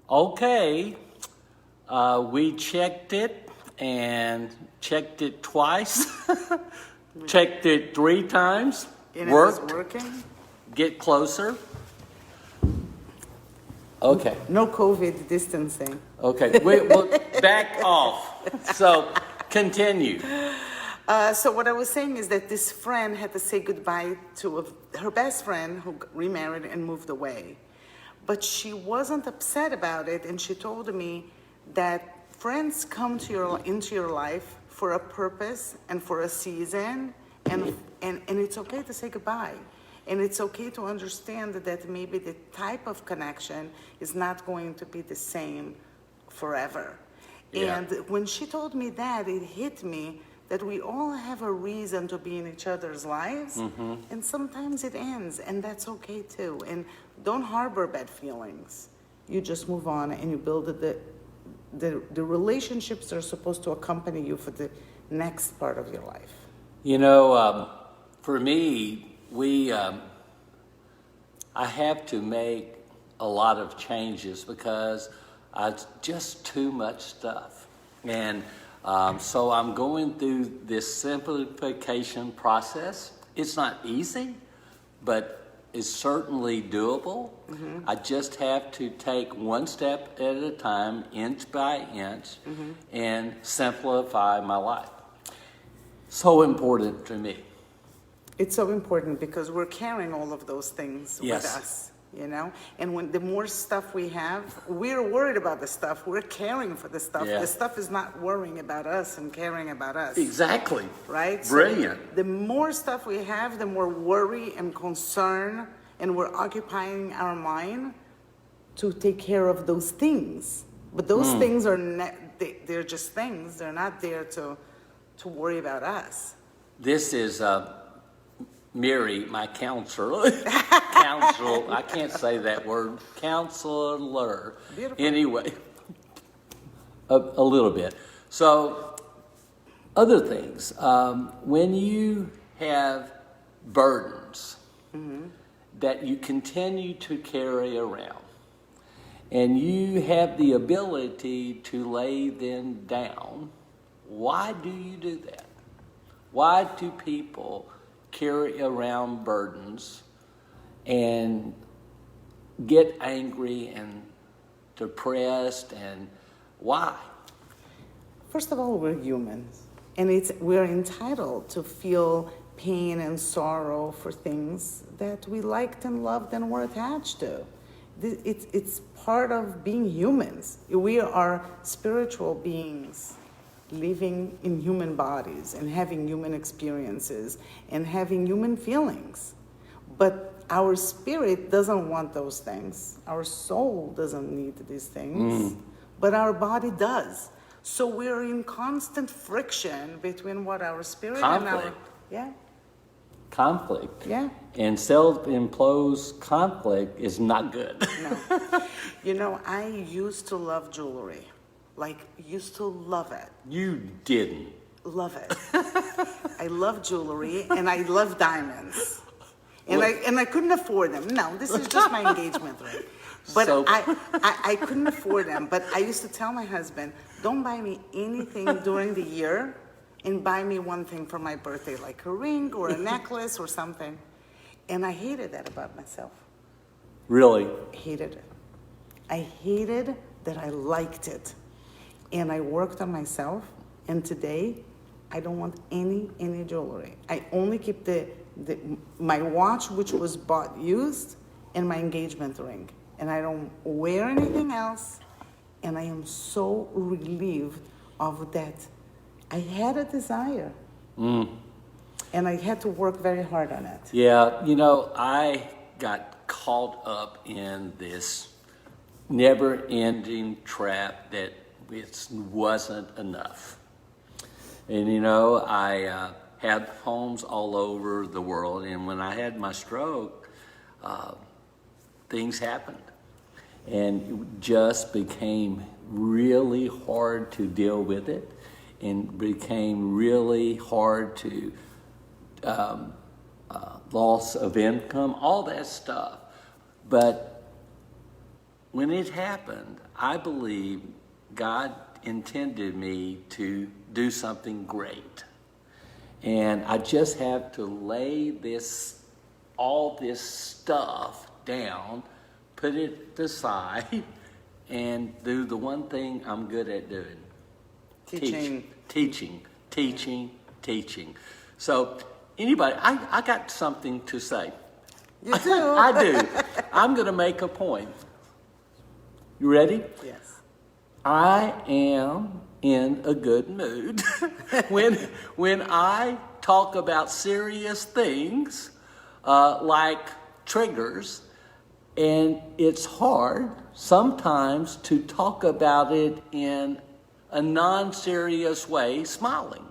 Okay, we checked it and checked it twice, checked it 3 times, And worked, it was working? get closer. Okay, No COVID distancing. okay, we'll back off. So continue. So what I was saying is that this friend had to say goodbye to her best friend who remarried and moved away. But she wasn't upset about it, and she told me that friends come into your life for a purpose and for a season, and it's okay to say goodbye. And it's okay to understand that maybe the type of connection is not going to be the same forever. Yeah. And when she told me that, it hit me that we all have a reason to be in each other's lives, and sometimes it ends, and that's okay too. And don't harbor bad feelings. You just move on and you build the relationships that are supposed to accompany you for the next part of your life. You know, for me, I have to make a lot of changes because it's just too much stuff. And so I'm going through this simplification process. It's not easy, but it's certainly doable. I just have to take one step at a time, inch by inch, and simplify my life. So important to me. It's so important because we're carrying all of those things Yes. with us, you know? And when the more stuff we have, we're worried about the stuff. We're caring for the stuff. Yeah. The stuff is not worrying about us and caring about us. Exactly. Right? Brilliant. So the more stuff we have, the more worry and concern, and we're occupying our mind to take care of those things. But those things are they're just things. They're not there to worry about us. This is Miri, my counselor. I can't say that word. Counselor. Beautiful. Anyway, a little bit. So, other things. When you have burdens that you continue to carry around, and you have the ability to lay them down, why do you do that? Why do people carry around burdens and get angry and depressed, and why? First of all, we're humans, and we're entitled to feel pain and sorrow for things that we liked and loved and were attached to. It's part of being humans. We are spiritual beings living in human bodies and having human experiences and having human feelings. But our spirit doesn't want those things. Our soul doesn't need these things, but our body does. So we're in constant friction between what our spirit Conflict. and Conflict. Yeah. And self-imposed conflict is not good. No. You know, I used to love jewelry. Like, used to love it. You didn't. Love it. I love jewelry and I love diamonds. And I couldn't afford them. No, this is just my engagement ring. But So- I couldn't afford them. But I used to tell my husband, don't buy me anything during the year and buy me one thing for my birthday, like a ring or a necklace or something. And I hated that about myself. Really? Hated it. I hated that I liked it. And I worked on myself, and today I don't want any jewelry. I only keep my watch, which was bought used, and my engagement ring. And I don't wear anything else, and I am so relieved of that. I had a desire, and I had to work very hard on it. Yeah, you know, I got caught up in this never-ending trap that it wasn't enough. And, you know, I had homes all over the world, and when I had my stroke, things happened. And it just became really hard to deal with it, and became really hard to loss of income, all that stuff. But when it happened, I believe God intended me to do something great. And I just have to lay all this stuff down, put it aside, and do the one thing I'm good at doing. Teaching. So, anybody, I got something to say. You do? I do. I'm going to make a point. You ready? Yes. I am in a good mood when I talk about serious things like triggers, and it's hard sometimes to talk about it in a non-serious way, smiling,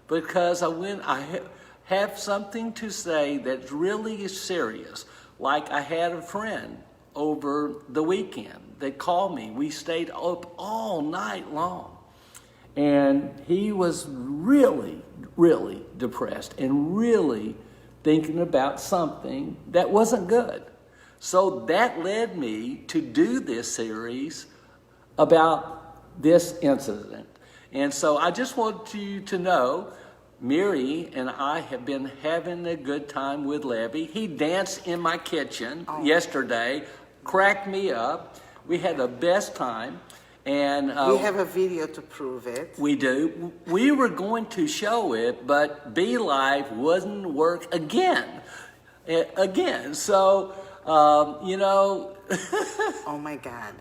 because I have something to say that really is serious. Like I had a friend over the weekend that called me. We stayed up all night long. And he was really, really depressed and really thinking about something that wasn't good. So that led me to do this series about this incident. And so I just want you to know, Miri and I have been having a good time with Levy. He danced in my kitchen yesterday, cracked me up. We had the best time. And we have a video to prove it. We do. We were going to show it, but Be Live wouldn't work again. So, Oh my God.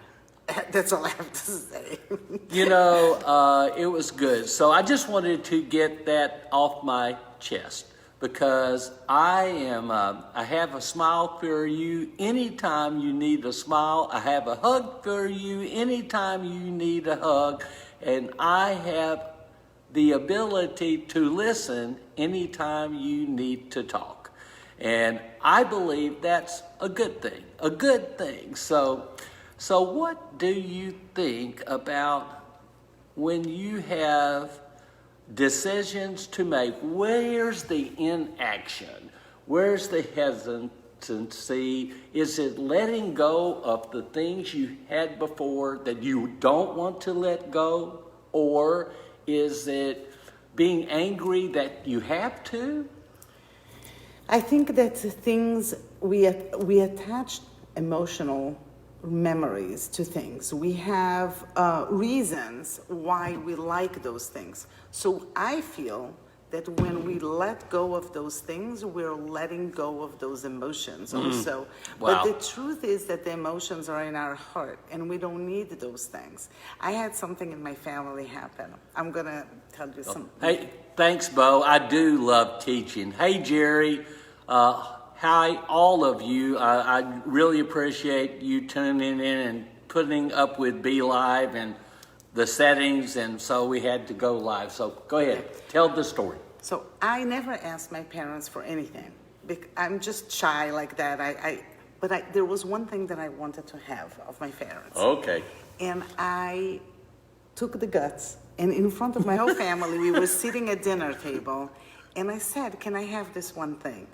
That's all I have to say. It was good. So I just wanted to get that off my chest, because I have a smile for you anytime you need a smile. I have a hug for you anytime you need a hug. And I have the ability to listen anytime you need to talk. And I believe that's a good thing. So what do you think about when you have decisions to make? Where's the inaction? Where's the hesitancy? Is it letting go of the things you had before that you don't want to let go? Or is it being angry that you have to? I think that things we attach emotional memories to things. We have reasons why we like those things. So I feel that when we let go of those things, we're letting go of those emotions also. Wow. But the truth is that the emotions are in our heart, and we don't need those things. I had something in my family happen. I'm going to tell you something. Hey, thanks, Bo. I do love teaching. Hey, Jerry. Hi, all of you. I really appreciate you tuning in and putting up with Be Live and the settings, and so we had to go live. So go ahead, tell the story. So I never asked my parents for anything. I'm just shy like that. But there was one thing that I wanted to have of my parents. Okay. And I took the guts, and in front of my whole family, we were sitting at dinner table, and I said, "Can I have this one thing?"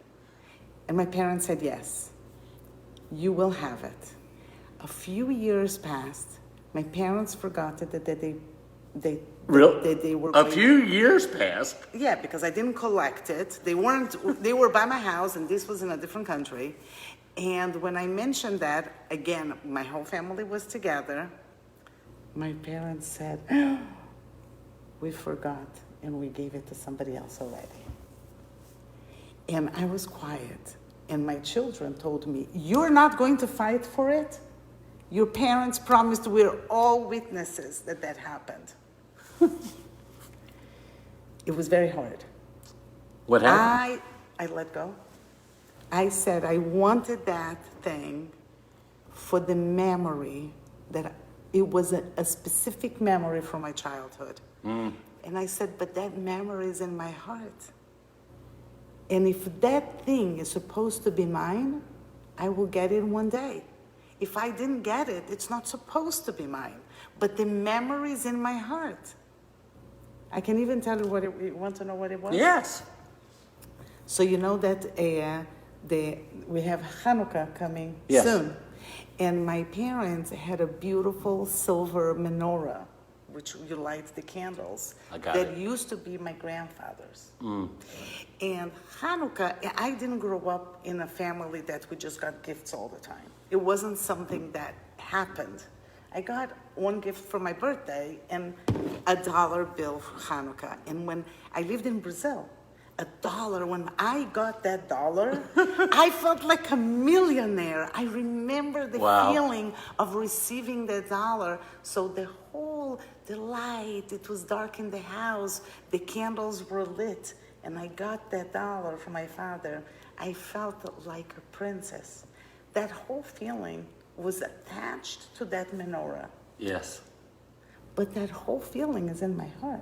And my parents said, "Yes, you will have it." A few years passed. My parents forgot it, that they were. A few years passed. Yeah, because I didn't collect it. They were by my house, and this was in a different country. And when I mentioned that, again, my whole family was together. My parents said, "We forgot, and we gave it to somebody else already." And I was quiet. And my children told me, "You're not going to fight for it? Your parents promised, we're all witnesses that happened." It was very hard. What happened? I let go. I said I wanted that thing for the memory, that it was a specific memory from my childhood. And I said, but that memory is in my heart. And if that thing is supposed to be mine, I will get it one day. If I didn't get it, it's not supposed to be mine. But the memory is in my heart. I can even tell you you want to know what it was? Yes. So you know that we have Hanukkah coming Yes. soon. And my parents had a beautiful silver menorah, which you light the candles. That used to be my grandfather's. And Hanukkah, I didn't grow up in a family that we just got gifts all the time. It wasn't something that happened. I got one gift for my birthday and $1 bill for Hanukkah. And when I lived in Brazil, $1, when I got that dollar, I felt like a millionaire. I remember the feeling of receiving the dollar. So the light, it was dark in the house, the candles were lit, and I got that dollar from my father. I felt like a princess. That whole feeling was attached to that menorah. Yes. But that whole feeling is in my heart.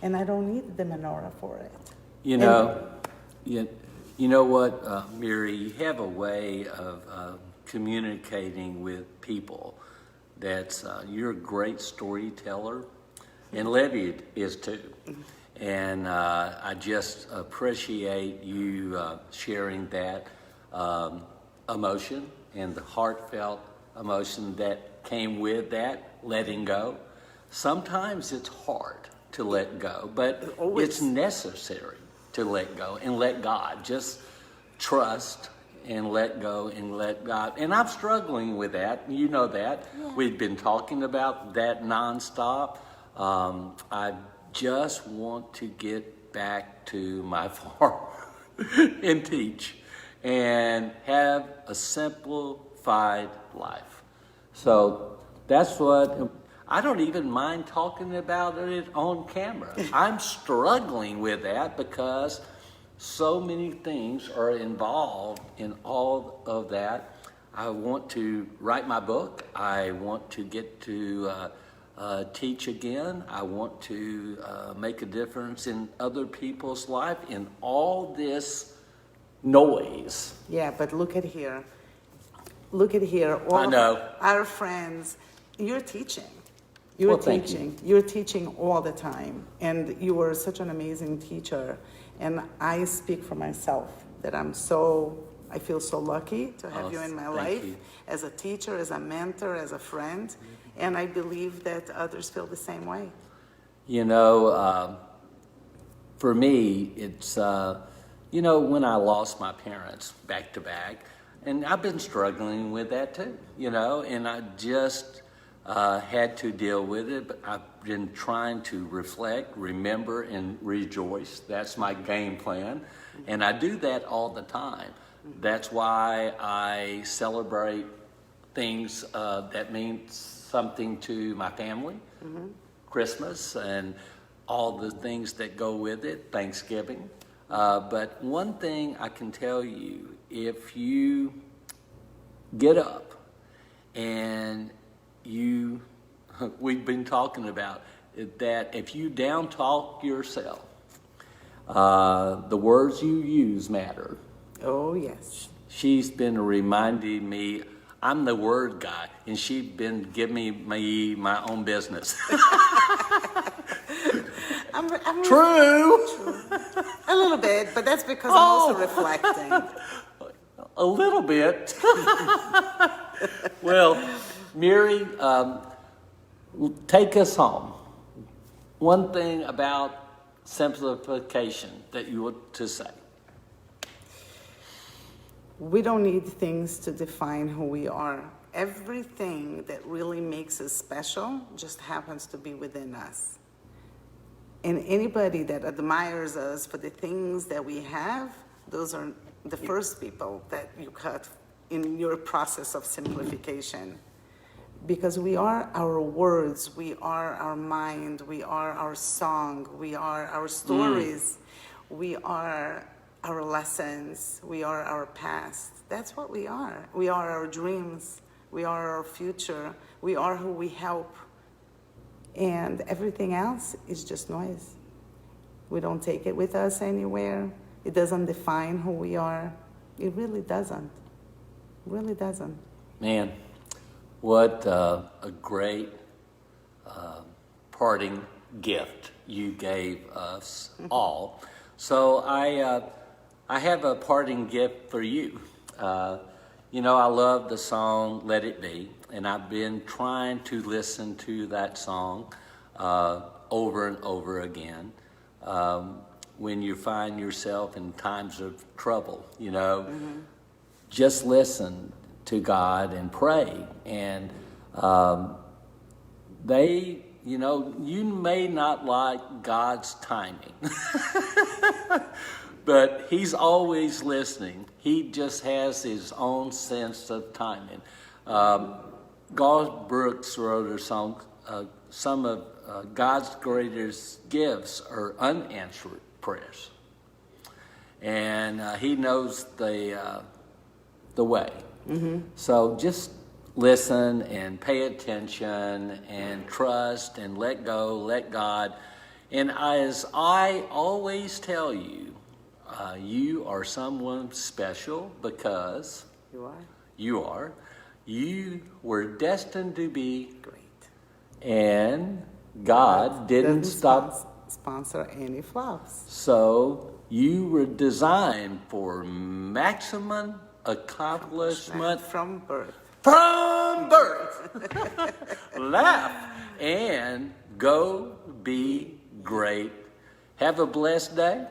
And I don't need the menorah for it. You know what, Miri, you have a way of communicating with people that's, you're a great storyteller, and Levy is too. And I just appreciate you sharing that emotion and the heartfelt emotion that came with that, letting go. Sometimes it's hard to let go, but it's necessary to let go and let God. Just trust and let go and let God. And I'm struggling with that. You know that. Yeah. We've been talking about that nonstop. I just want to get back to my farm and teach and have a simplified life. So that's what, I don't even mind talking about it on camera. I'm struggling with that because so many things are involved in all of that. I want to write my book. I want to get to teach again. I want to make a difference in other people's life in all this noise. Yeah, but look at here. Look at here. All I know. Our friends, you're teaching. You're teaching. You're teaching all the time. And you are such an amazing teacher. And I speak for myself that I feel so lucky to have you in my life as a teacher, as a mentor, as a friend. And I believe that others feel the same way. You know, for me, it's, when I lost my parents back to back, and I've been struggling with that too, and I just had to deal with it, but I've been trying to reflect, remember, and rejoice. That's my game plan, and I do that all the time. That's why I celebrate things that mean something to my family, Christmas, and all the things that go with it, Thanksgiving. But one thing I can tell you, if you get up and we've been talking about it, that if you down talk yourself, the words you use matter. Oh, yes. She's been reminding me, I'm the word guy, and she's been giving me my own business. True. A little bit, but that's because I'm also reflecting. A little bit. Well, Miri, take us home. One thing about simplification that you want to say. We don't need things to define who we are. Everything that really makes us special just happens to be within us. And anybody that admires us for the things that we have, those are the first people that you cut in your process of simplification. Because we are our words, we are our mind, we are our song, we are our stories, we are our lessons, we are our past. That's what we are. We are our dreams, we are our future, we are who we help. And everything else is just noise. We don't take it with us anywhere. It doesn't define who we are. It really doesn't. It really doesn't. Man, what a great parting gift you gave us all. So I have a parting gift for you. You know, I love the song Let It Be, and I've been trying to listen to that song over and over again. When you find yourself in times of trouble, you know, just listen to God and pray. And you know, you may not like God's timing, but He's always listening. He just has His own sense of timing. Garth Brooks wrote a song, some of God's greatest gifts are unanswered prayers. And He knows the way. So just listen and pay attention and trust and let go, let God. And as I always tell you, you are someone special because you were destined to be Great. And God didn't stop sponsor any flops. So you were designed for maximum accomplishment From birth. From birth. Laugh and go be great. Have a blessed day.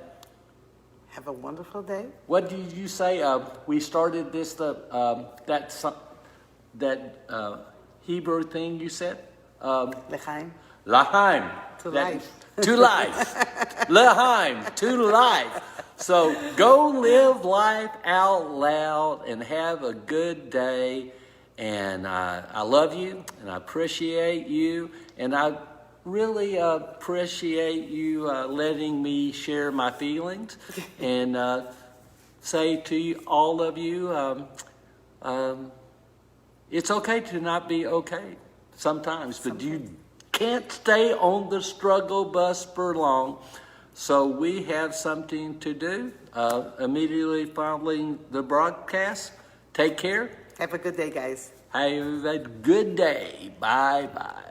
Have a wonderful day. What did you say? We started this Hebrew thing you said. L'chaim. L'chaim. To life. To life. L'chaim. To life. So go live life out loud and have a good day. And I love you, and I appreciate you, and I really appreciate you letting me share my feelings and say to you, all of you, it's okay to not be okay sometimes, but you can't stay on the struggle bus for long. So we have something to do immediately following the broadcast. Take care. Have a good day, guys. Have a good day. Bye-bye.